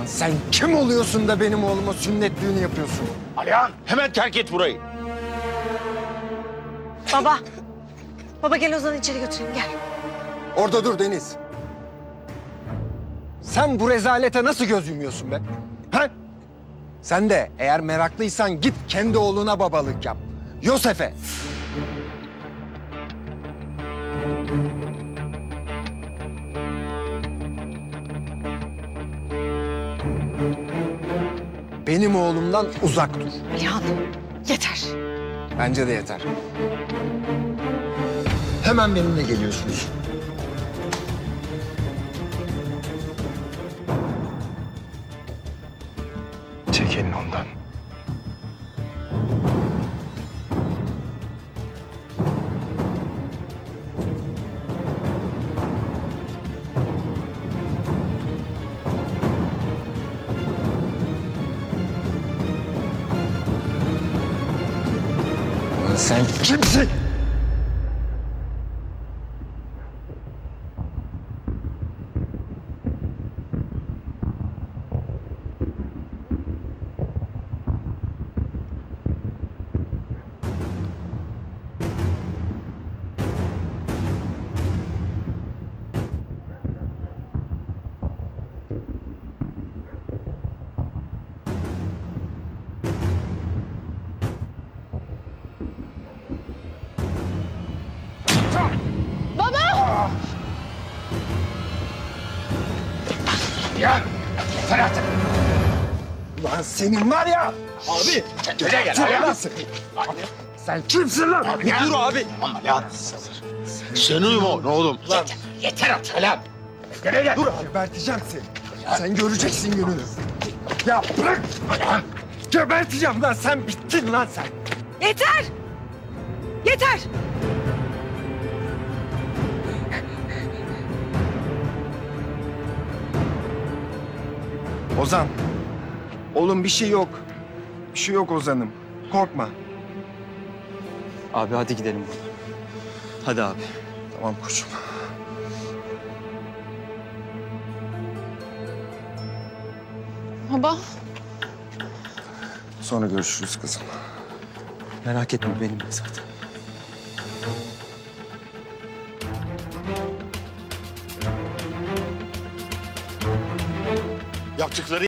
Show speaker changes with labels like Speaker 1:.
Speaker 1: Lan sen kim oluyorsun da benim oğluma sünnet düğünü yapıyorsun?
Speaker 2: Alihan hemen terk et burayı.
Speaker 3: Baba. Baba gel Ozan'ı içeri götüreyim gel.
Speaker 1: Orada dur Deniz. Sen bu rezalete nasıl göz yumuyorsun be? Ha? Sen de eğer meraklıysan git kendi oğluna babalık yap. Yosef'e. Benim oğlumdan uzak dur.
Speaker 3: Alihan yeter.
Speaker 1: Bence de yeter. Hemen benimle geliyorsunuz.
Speaker 2: Çek elini ondan.
Speaker 1: Lan sen kimsin?
Speaker 2: Ya yeter artık.
Speaker 1: Lan senin var ya!
Speaker 2: Abi gele gel Alihan.
Speaker 1: Sen kimsin lan?
Speaker 2: Abi dur abi. Tamam Alihan. Sen uyuma oğlum. Lan yeter artık Alihan. Gele gel.
Speaker 1: Dur, geberteceğim seni. Sen göreceksin gününü. Ya bırak!
Speaker 2: Alihan.
Speaker 1: Geberteceğim lan, sen bittin lan sen.
Speaker 3: Yeter. Yeter.
Speaker 1: Ozan, oğlum bir şey yok. Bir şey yok Ozan'ım. Korkma.
Speaker 4: Abi hadi gidelim buradan. Hadi abi.
Speaker 1: Tamam koçum.
Speaker 5: Baba.
Speaker 1: Sonra görüşürüz kızım.
Speaker 4: Merak etme benim de zaten.
Speaker 2: Yaptıkları